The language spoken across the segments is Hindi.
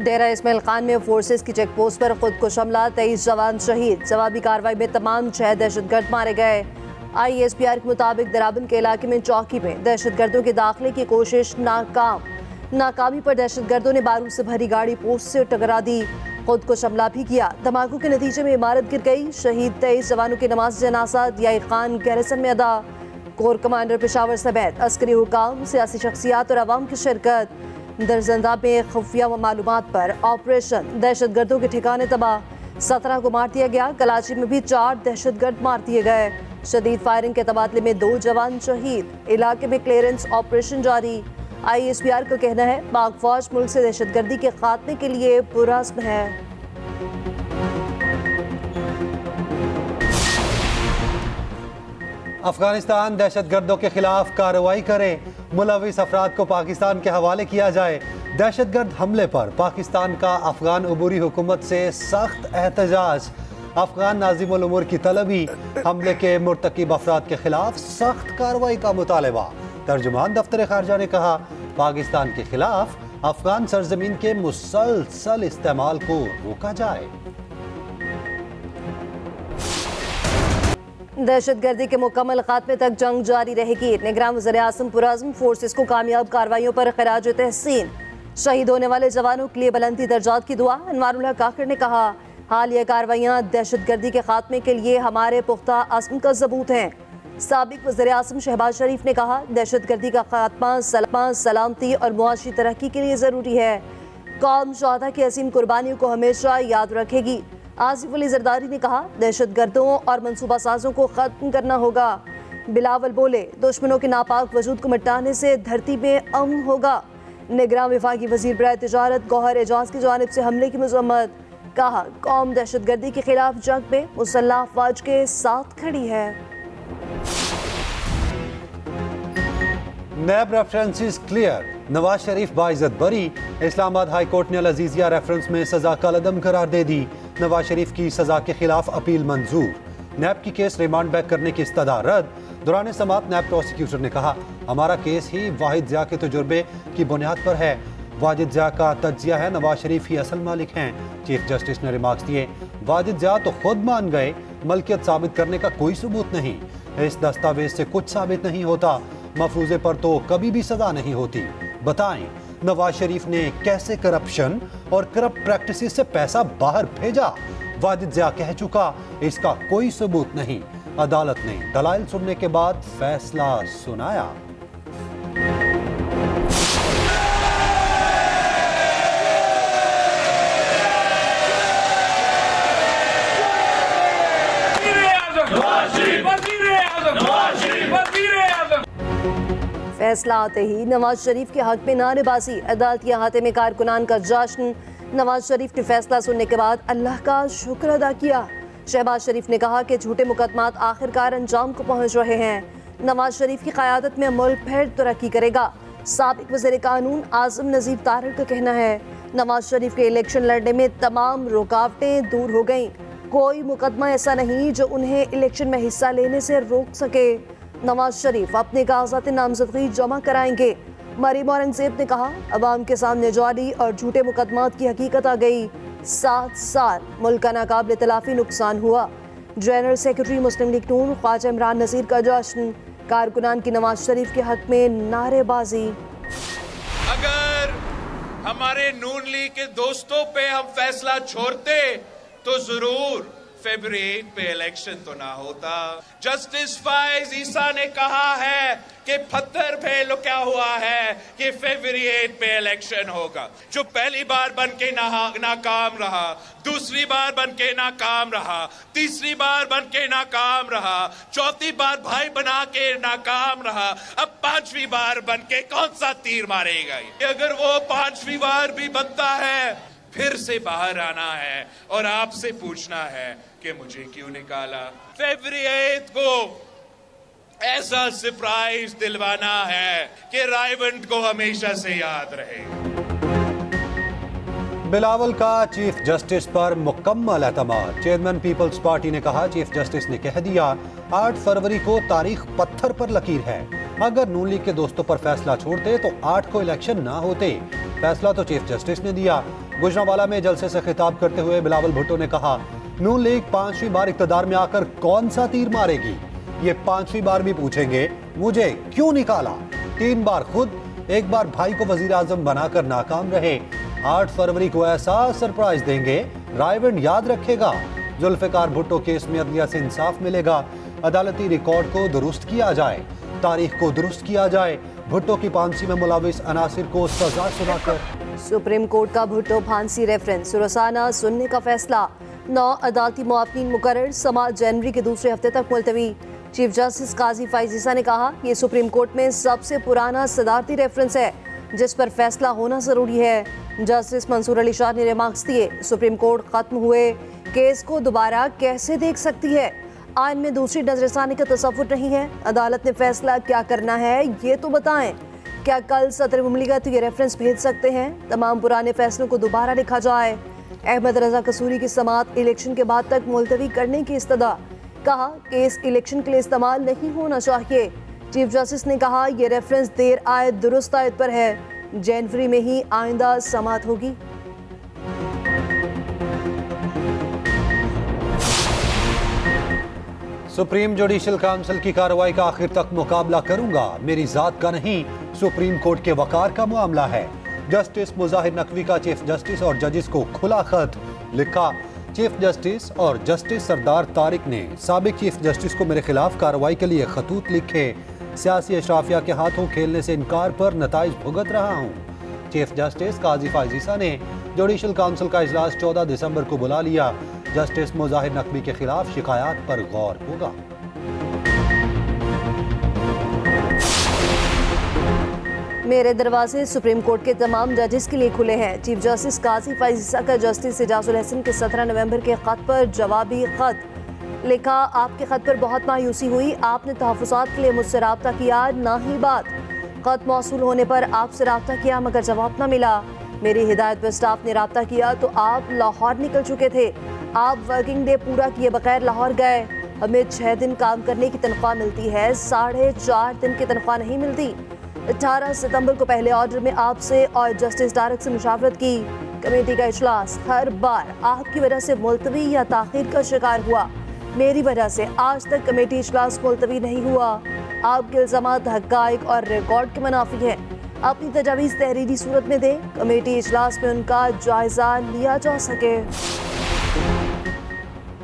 डेरा इस्माइल खान में फोर्सेस की चेक पोस्ट पर खुद को हमला, 23 जवान शहीद। जवाबी कार्रवाई में तमाम 6 दहशतगर्द मारे गए। ISPR के मुताबिक दराबन के इलाके में चौकी में दहशतगर्दों के दाखिले की कोशिश नाकामी पर दहशतगर्दों ने बारूद से भरी गाड़ी पोस्ट से टकरा दी, खुद को हमला भी किया। धमाकों के नतीजे में इमारत गिर गई। शहीद 23 जवानों की नमाज जनाजा दिया खान गैरिसन में अदा। कोर कमांडर पेशावर समेत अस्करी हुकाम, सियासी शख्सियात और अवाम की शिरकत। दरजंदा में खुफिया मालूमात पर ऑपरेशन, दहशतगर्दों के ठिकाने तबाह। 17 को मार दिया गया। कराची में भी 4 दहशतगर्द मार दिए गए। शदीद फायरिंग के तबादले में 2 जवान शहीद। इलाके में क्लियरेंस ऑपरेशन जारी। ISPR का कहना है पाक फौज मुल्क से दहशतगर्दी के खात्मे के लिए पुरअज़्म है। अफगानिस्तान दहशतगर्दों के खिलाफ कार्रवाई करे, मुलविस अफराद को पाकिस्तान के हवाले किया जाए। दहशतगर्द हमले पर पाकिस्तान का अफगान अबूरी हुकूमत से सख्त एहतजाज। अफगान नाज़िमुल उमूर की तलबी, हमले के मुर्तकिब अफराद के खिलाफ सख्त कार्रवाई का मुतालबा। तर्जुमान दफ्तर खारजा ने कहा पाकिस्तान के खिलाफ अफगान सरजमीन के मुसलसल इस्तेमाल को रोका जाए। दहशतगर्दी के मुकम्मल खात्मे तक जंग जारी रहेगी। निगरान वज़ीर-ए-आज़म पुरअज़्म, फोर्सेस को कामयाब कार्रवाइयों पर खिराज तहसीन। शहीद होने वाले जवानों के लिए बुलंदी दर्जात की दुआ। अनवारुल हक आखिर ने कहा हालिया कार्रवाइयाँ दहशतगर्दी के खात्मे के लिए हमारे पुख्ता अज़्म का सबूत हैं। साबिक वज़ीर-ए-आज़म शहबाज शरीफ ने कहा दहशतगर्दी का खात्मा सलामती और मुआशी तरक्की के लिए ज़रूरी है। कौम शहादा की असीम कुर्बानियों को हमेशा याद रखेगी। आसिफ अली जरदारी ने कहा दहशतगर्दों और मनसूबा साजों को खत्म करना होगा। बिलावल बोले दुश्मनों के नापाक वजूद को मिटाने से धरती में अमन होगा। निगरान विफाकी वजीर बराए तिजारत गौहर एजाज की जानिब से हमले की मजम्मत। कहा कौम दहशतगर्दी के खिलाफ जंग में मुसल्लह अफवाज के साथ खड़ी है। नैब रेफरेंसेस क्लियर, नवाज शरीफ बाइज्जत बरी। इस्लामाबाद हाई कोर्ट ने अल-अजीजिया रेफरेंस में सजा कलअदम करार दे दी। नवाज शरीफ की सजा के खिलाफ अपील मंजूर। नैब की केस रिमांड बैक करने की इस्तदा रद्द। दौरान समाअत नैब प्रोसिक्यूटर ने कहा हमारा केस ही वाहिद ज़िया के तजुर्बे की बुनियाद पर है। वाजिद ज़िया का तज्जिया है नवाज शरीफ ही असल मालिक हैं। चीफ जस्टिस ने रिमार्क्स दिए वाजिद ज़िया तो खुद मान गए, मलकियत साबित करने का कोई सबूत नहीं। इस दस्तावेज से कुछ साबित नहीं होता, मफरूजे पर तो कभी भी सजा नहीं होती। बताएं नवाज शरीफ ने कैसे करप्शन और करप्ट प्रैक्टिसेस से पैसा बाहर भेजा। वाजिद ज़िया कह चुका इसका कोई सबूत नहीं। अदालत ने दलाइल सुनने के बाद फैसला सुनाया। फैसला आते ही नवाज शरीफ के हक में नारेबाजी, अदालती अहाते में कारकुनान का जश्न। नवाज शरीफ ने फैसला सुनने के बाद अल्लाह का शुक्र अदा किया। शहबाज शरीफ ने कहा कि झूठे मुकदमात आखिरकार अंजाम को पहुंच रहे हैं। नवाज शरीफ की क़यादत में मुल्क फिर तरक्की करेगा। साबिक वज़ीर कानून आज़म नज़ीर तारड़ का कहना है नवाज शरीफ के इलेक्शन लड़ने में तमाम रुकावटें दूर हो गईं। कोई मुकदमा ऐसा नहीं जो उन्हें इलेक्शन में हिस्सा लेने से रोक सके। नवाज शरीफ अपने कागजात नामजदगी जमा कराएंगे। मरीम औरंगजेब ने कहा अवाम के सामने जाली और झूठे मुकदमात की हकीकत आ गई। 7 साल मुल्क का नाकाबिल तलाफी नुकसान हुआ। जनरल सेक्रेटरी मुस्लिम लीग नून ख्वाजा इमरान नज़ीर का जश्न। कारकुनान की नवाज शरीफ के हक में नारेबाजी। अगर हमारे नून लीग के दोस्तों पे हम फैसला छोड़ते तो जरूर फरवरी 8 पे इलेक्शन तो ना होता। जस्टिस फाइज ईसा ने कहा है कि पत्थर पे लुका हुआ है कि फरवरी 8 पे इलेक्शन होगा। जो पहली बार बन के नाकाम रहा, दूसरी बार बन के नाकाम रहा, तीसरी बार बन के नाकाम रहा, चौथी बार भाई बना के नाकाम रहा, अब 5वीं बार बन के कौन सा तीर मारेगा। अगर वो 5वीं बार भी बनता है फिर से बाहर आना है और आपसे पूछना है कि मुझे क्यों निकाला। फरवरी 8 को ऐसा सरप्राइज दिलवाना है कि रायवंट को हमेशा से याद रहे। बिलावल का चीफ जस्टिस पर मुकम्मल एतमाद। चेयरमैन पीपल्स पार्टी ने कहा चीफ जस्टिस ने कह दिया 8 फरवरी को तारीख पत्थर पर लकीर है। अगर नून लीग के दोस्तों पर फैसला छोड़ते तो 8 को इलेक्शन ना होते। फैसला तो चीफ जस्टिस ने दिया, गुजरांवाला में जलसे से खिताब करते हुए बिलावल भुट्टो ने कहा, नून लीग 5वीं बार इक़्तिदार में आकर कौन सा तीर मारेगी? ये 5वीं बार भी पूछेंगे मुझे क्यों निकाला? 3 बार खुद, 1 बार भाई को वजीर आजम बनाकर नाकाम रहे। 8 फरवरी को ऐसा सरप्राइज देंगे, रायविंड याद रखेगा। जुल्फिकार भुट्टो केस में अदलिया से इंसाफ मिलेगा। अदालती रिकॉर्ड को दुरुस्त किया जाए, तारीख को दुरुस्त किया जाए। भुट्टो की फांसी में मुलविस अनासिर को सजा सुनाकर सुप्रीम कोर्ट का भुट्टो फांसी रेफरेंस रोजाना सुनने का फैसला। 9 अदालती मुआवनीन मुकर्रर, समाअत जनवरी के दूसरे हफ्ते तक मुलतवी। चीफ जस्टिस काजी फाइजीसा ने कहा, ये सुप्रीम कोर्ट में सबसे पुराना सदारती रेफरेंस है जिस पर फैसला होना जरूरी है। जस्टिस मंसूर अली शाह ने रिमार्क्स दिए, सुप्रीम कोर्ट खत्म हुए केस को दोबारा कैसे देख सकती है? आइन में दूसरी नजरसानी का तसव्वुर नहीं है। अदालत ने फैसला क्या करना है ये तो बताएं। क्या कल सदर मुमलिकत ये रेफरेंस भेज सकते हैं? तमाम पुराने फैसलों को दोबारा लिखा जाए। अहमद रजा कसूरी की समाअत इलेक्शन के बाद तक मुलतवी करने की इस्तदा। कहा, केस इलेक्शन के लिए इस्तेमाल नहीं होना चाहिए। चीफ जस्टिस ने कहा, यह रेफरेंस देर आयत दुरुस्त आयत पर है। जनवरी में ही आइंदा समाअत होगी। सुप्रीम जुडिशल काउंसिल की कार्रवाई का आखिर तक मुकाबला करूंगा, मेरी जात का नहीं, सुप्रीम कोर्ट के वकार का मामला है। जस्टिस मुजाहिर नकवी का चीफ जस्टिस और जजेस को खुला खत लिखा। चीफ जस्टिस और जस्टिस सरदार तारिक ने साबिक चीफ जस्टिस को मेरे खिलाफ कार्रवाई के लिए खतूत लिखे। सियासी अशराफिया के हाथों खेलने से इनकार पर नताइज भुगत रहा हूँ। चीफ जस्टिस काजी फाइजीसा ने जुडिशल काउंसिल का इजलास 14 दिसंबर को बुला लिया। जस्टिस मुजाहिर नकवी के खिलाफ शिकायत पर गौर होगा। मेरे दरवाजे सुप्रीम कोर्ट के तमाम जजेस के लिए खुले हैं। चीफ जस्टिस काजी फाइजीसा का जस्टिस एजाजुल हसन के 17 नवंबर के खत पर जवाबी खत लिखा। आपके खत पर बहुत मायूसी हुई, आपने तहफ़्फ़ुज़ात के लिए मुझसे रब्ता किया, ना ही बात। खत मौसूल होने पर आपसे रब्ता किया मगर जवाब न मिला। मेरी हिदायत पर स्टाफ ने रब्ता किया तो आप लाहौर निकल चुके थे। आप वर्किंग डे पूरा किए बगैर लाहौर गए। हमें 6 दिन काम करने की तनख्वाह मिलती है, 4.5 दिन की तनख्वाह नहीं मिलती। 18 सितंबर को पहले ऑर्डर में आपसे और जस्टिस डायरेक्ट से मुशावरत की। कमेटी का इजलास हर बार आपकी वजह से मुलतवी या ताखीर का शिकार हुआ। मेरी वजह से आज तक कमेटी इजलास मुलतवी नहीं हुआ। आपके इल्जामात हक़ाइक़ और रिकॉर्ड के मुनाफी हैं। अपनी तजावीज़ तहरीरी सूरत में दें, कमेटी इजलास में उनका जायजा लिया जा सके।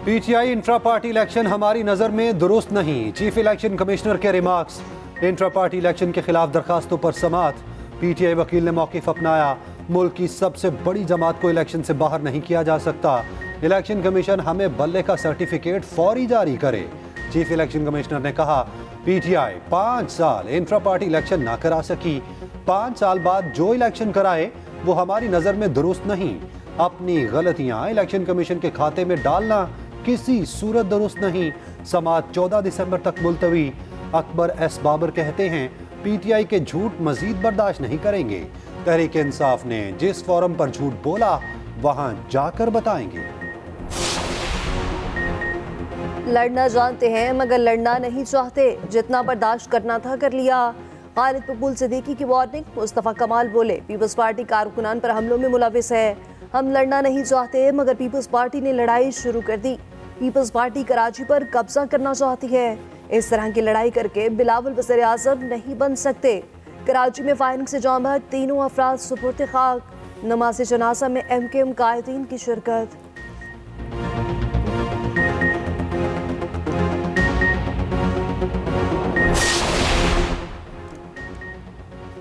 पीटीआई इंट्रा पार्टी इलेक्शन हमारी नजर में दुरुस्त नहीं, चीफ इलेक्शन कमिश्नर के रिमार्क्स। इंट्रा पार्टी इलेक्शन के खिलाफ दरखास्तों पर समाअत। पीटीआई वकील ने मौक़िफ़ अपनाया, मुल्क की सबसे बड़ी जमात को इलेक्शन से बाहर नहीं किया जा सकता। इलेक्शन कमीशन हमें बल्ले का सर्टिफिकेट फौरी जारी करे। चीफ इलेक्शन कमिश्नर ने कहा, पीटीआई 5 साल इंट्रा पार्टी इलेक्शन ना करा सकी। 5 साल बाद जो इलेक्शन कराए वो हमारी नज़र में दुरुस्त नहीं। अपनी गलतियां इलेक्शन कमीशन के खाते में डालना किसी सूरत दुरुस्त नहीं। समाअत 14 दिसंबर तक मुलतवी। अकबर एस बाबर कहते हैं, पीटीआई के झूठ मजीद बर्दाश्त नहीं करेंगे। तहरीक इंसाफ ने जिस फोरम पर झूठ बोला वहां जाकर बताएंगे। लड़ना जानते हैं मगर लड़ना नहीं चाहते। जितना बर्दाश्त करना था कर लिया। खालिद पपूल सिद्दीकी की वार्निंग। मुस्तफ़ा कमाल बोले, पीपल्स पार्टी कारकुनान पर हमलों में मुलविस है। हम लड़ना नहीं चाहते मगर पीपल्स पार्टी ने लड़ाई शुरू कर दी। पीपल्स पार्टी कराची पर कब्जा करना चाहती है। इस तरह की लड़ाई करके बिलावल वज़ीर आज़म नहीं बन सकते। कराची में फायरिंग से जाम बहक 3 अफराद सुपुर्द खाक। नमाज़ जनाजा में MKM कायदीन की शिरकत।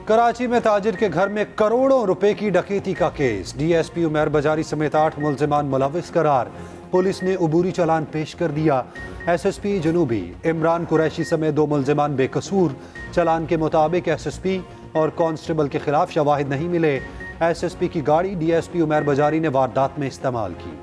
कराची में ताजिर के घर में करोड़ों रुपए की डकैती का केस। डीएसपी उमर बजारी समेत 8 मुल्जिमान मुलविस करार। पुलिस ने अबूरी चालान पेश कर दिया। एसएसपी जनूबी इमरान कुरैशी समेत 2 मुल्जिमान बेकसूर। चालान के मुताबिक एसएसपी और कांस्टेबल के खिलाफ शवाहिद नहीं मिले। एसएसपी की गाड़ी डीएसपी उमर बजारी ने वारदात में इस्तेमाल की।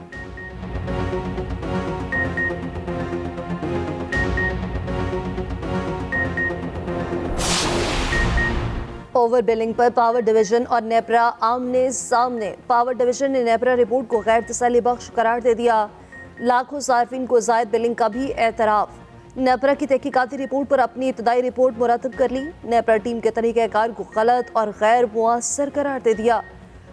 ओवर बिलिंग पर पावर डिवीजन और नेपरा आमने सामने। पावर डिवीजन ने नेपरा रिपोर्ट को गैर तसल्ली बख्श करार दे दिया। लाखों सार्फिन को जायद बिलिंग का भी एतराफ। नेपरा की तहकीकाती रिपोर्ट पर अपनी इब्तदाई रिपोर्ट मुरतब कर ली। नेपरा टीम के तरीक़ाकार को गलत और गैर मुअस्सर करार दे दिया।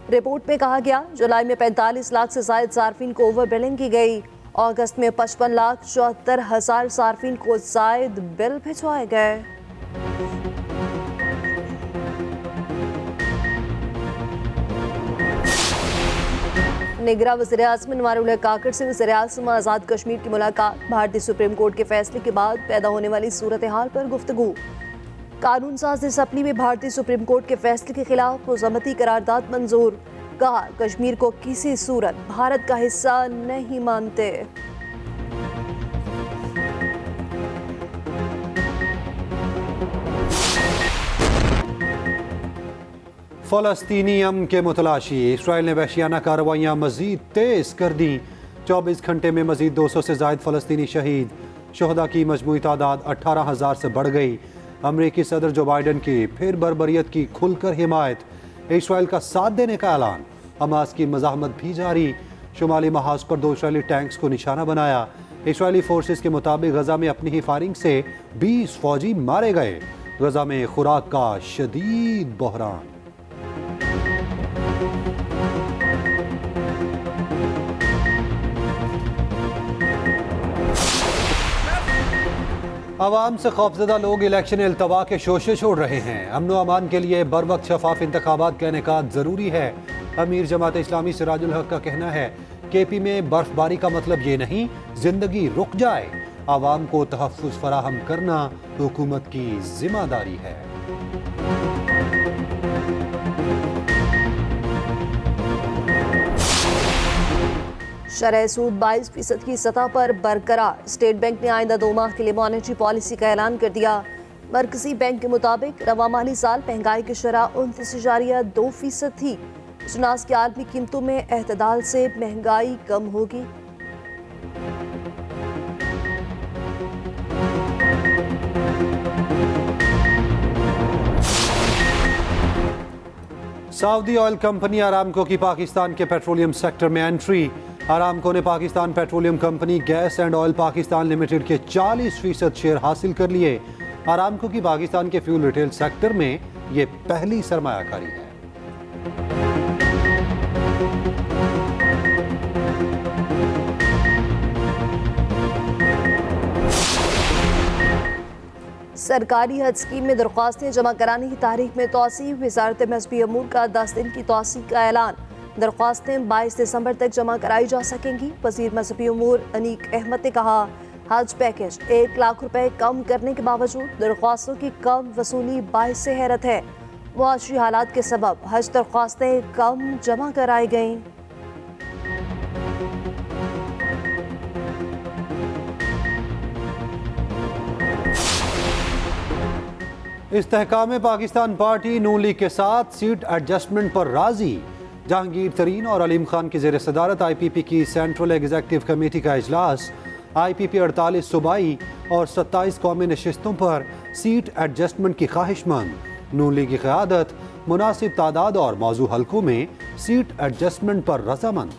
रिपोर्ट में कहा गया जुलाई में 45 लाख से ज्यादा सार्फिन को ओवर बिलिंग की गई। अगस्त में 55,74,000 सार्फिन को जायद बिल भिजवाए गए। निगरान वज़ीर-ए-आज़म अनवारुल हक काकड़ से वज़ीर-ए-आज़म आज़ाद कश्मीर की मुलाकात। भारतीय सुप्रीम कोर्ट के फैसले के बाद पैदा होने वाली सूरत हाल पर गुफ्तगू। कानून साज असम्बली में भारतीय सुप्रीम कोर्ट के फैसले के खिलाफ मुज़म्मती करारदाद मंजूर। कहा कश्मीर को किसी सूरत भारत का हिस्सा नहीं मानते। फ़लस्तीनी अमन के मुतलाशी। इसराइल ने वहशियाना कार्रवाइयाँ मजीद तेज़ कर दी। 24 घंटे में मजीद 200 से ज़ायद फ़लस्तीनी शहीद। शहदा की मजमूई तादाद 18,000 से बढ़ गई। अमरीकी सदर जो बाइडन की फिर बर्बरियत की खुलकर हिमायत। इसराइल का साथ देने का ऐलान। हमास की मज़ाहमत भी जारी। शुमाली महाज पर 2 इसराइली टैंक्स को निशाना बनाया। इसराइली फोर्सेस के मुताबिक गजा में अपनी ही फायरिंग से 20 फौजी मारे गए। गजा में खुराक का शदीद बहरान। आवाम से खौफजदा लोग इलेक्शन अल्तवा के शोशे छोड़ रहे हैं। अमन व अमान के लिए बर वक्त शफाफ इंतखाबात का इनेकाद ज़रूरी है। अमीर जमात इस्लामी सिराजुल हक का कहना है केपी में बर्फबारी का मतलब ये नहीं जिंदगी रुक जाए। आवाम को तहफ़्फ़ुज़ फराहम करना हुकूमत की जिम्मेदारी है। शरह सूद 22% की सतह पर बरकरार। स्टेट बैंक ने आइंदा 2 माह के लिए मॉनेटरी पॉलिसी का ऐलान कर दिया। मरकजी बैंक के मुताबिक रवा माली साल महंगाई की शरह 29.2% थी। सुनास की आलमी कीमतों में एतदाल से महंगाई कम होगी। सऊदी ऑयल कंपनी आरामको की पाकिस्तान के पेट्रोलियम सेक्टर में एंट्री। आरामको ने Pakistan petroleum company gas and oil Pakistan limited के 40% शेयर हासिल कर लिए। आरामको की पाकिस्तान के फ्यूल रिटेल सेक्टर में ये पहली सरमायाकारी है। सरकारी हज स्कीम में दरख्वास्तें जमा कराने की तारीख में तोसी। वज़ारत मज़हबी अमूर का 10 दिन की तोसी का ऐलान। दरख्वास्तें 22 दिसंबर तक जमा कराई जा सकेंगी। वज़ीर मज़हबी अमूर अनीक अहमद ने कहा हज पैकेज 1 लाख रुपए कम करने के बावजूद दरख्वास्तों की कम वसूली बाइस से हैरत है। मुआशी हालात के सबब हज दरख्वास्तें कम जमा कराई गईं। इस्तेहकाम पाकिस्तान पार्टी नून लीग के साथ सीट एडजस्टमेंट पर राजी। जहांगीर तरीन और अलीम खान की ज़ेर सदारत IPP की सेंट्रल एग्जीक्यूटिव कमेटी का इजलास। IPP 48 सूबाई और 27 कौमी नशिस्तों पर सीट एडजस्टमेंट की ख्वाहिशमंद। नून लीग की क़यादत मुनासिब तादाद और मौजू हलकों में सीट एडजस्टमेंट पर रजामंद।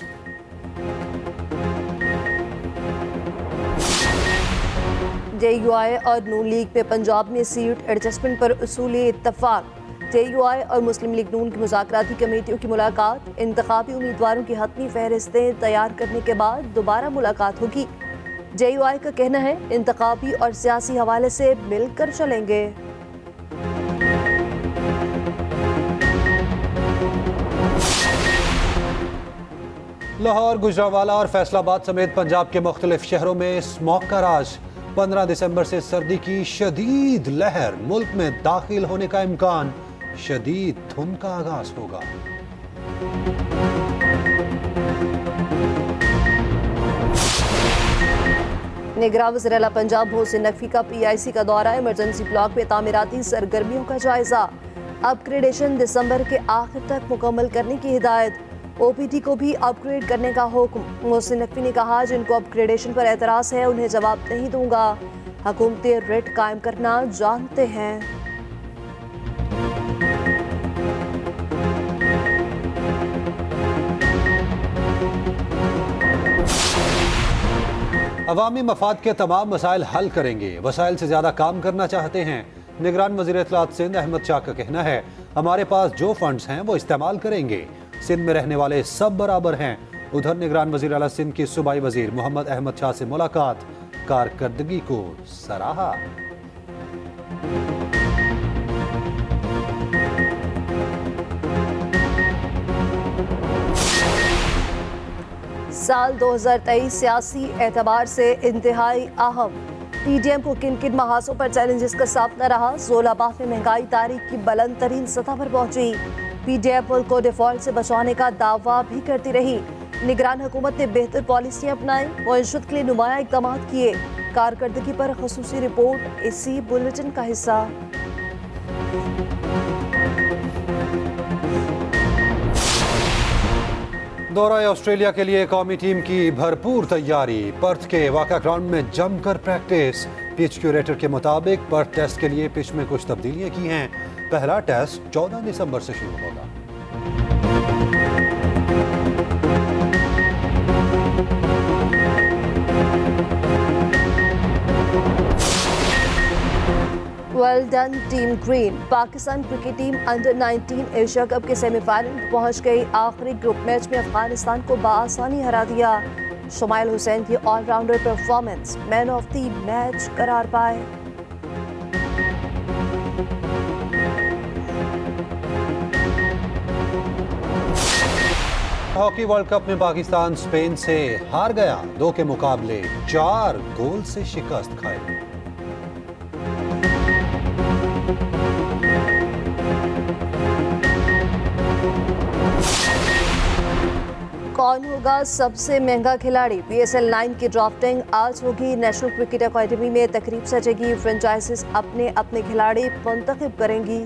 JUI और नून लीग में पंजाब में सीट एडजस्टमेंट पर उसूली इत्तफाक। JUI और मुस्लिम लीग नून की मुज़ाकराती कमेटियों की मुलाकात। इंतखाबी उम्मीदवारों की हतमी फहरिस्तें तैयार करने के बाद दोबारा मुलाकात होगी। JUI का कहना है इंतखाबी और सियासी हवाले से मिलकर चलेंगे। लाहौर, गुजरांवाला और फैसलाबाद समेत पंजाब के मुख्तलिफ शहरों में स्मॉग का राज। 15 दिसंबर से सर्दी की शदीद लहर मुल्क में दाखिल होने का इम्कान। शदीद धुंध का आगाज होगा। निगरान वज़ीर आला पंजाब मोहसिन नकवी का PIC का दौरा। इमरजेंसी ब्लॉक में तामीराती सरगर्मियों का जायजा। अपग्रेडेशन दिसंबर के आखिर तक मुकम्मल करने की हिदायत। OPD को भी अपग्रेड करने का हुक्म। मोहसिन नकवी ने कहा जिनको अपग्रेडेशन पर एतराज़ है उन्हें जवाब नहीं दूंगा। हुकूमती रेट कायम करना जानते हैं। अवामी मफाद के तमाम मसाइल हल करेंगे। वसाइल से ज़्यादा काम करना चाहते हैं। निगरान वज़ीर इत्तलात सिंध अहमद शाह का कहना है हमारे पास जो फंड्स हैं वो इस्तेमाल करेंगे। सिंध में रहने वाले सब बराबर हैं। उधर निगरान वजीर आला सिंध की सूबाई वजीर मोहम्मद अहमद शाह से मुलाकात, कारकर्दगी को सराहा। साल 2023 सियासी एतबार से इंतहाई अहम। पीडीएम को किन किन महाजों पर चैलेंजेस का सामना रहा। 16 माह में महंगाई तारीख की बुलंद तरीन सतह पर पहुंची। पीडीएम मुल्क को डिफॉल्ट से बचाने का दावा भी करती रही। निगरान हुकूमत ने बेहतर पॉलिसियां अपनाई, मुआशरत के लिए नुमाया इकदाम किए। कारकर्दगी पर खुसूसी रिपोर्ट इसी बुलेटिन का हिस्सा। दौरा ऑस्ट्रेलिया के लिए कौमी टीम की भरपूर तैयारी। पर्थ के वाका ग्राउंड में जमकर प्रैक्टिस। पिच क्यूरेटर के मुताबिक पर्थ टेस्ट के लिए पिच में कुछ तब्दीलियां की हैं। पहला टेस्ट 14 दिसंबर से शुरू होगा। Well done team green. Pakistan cricket team under 19 Asia cup के सेमीफाइनल में पहुंच गई। आखिरी ग्रुप मैच में अफगानिस्तान को बआसानी हरा दिया। शुमाइल हुसैन की allrounder performance man of the match करार पाए। हॉकी वर्ल्ड कप में पाकिस्तान स्पेन से हार गया। 2 के मुकाबले 4 गोल से शिकस्त खाई। कौन होगा सबसे महंगा खिलाड़ी। PSL 9 की ड्राफ्टिंग आज होगी। नेशनल क्रिकेट अकादमी में तकरीब सजेगी। फ्रेंचाइजीज अपने अपने खिलाड़ी मुंतखब करेंगी।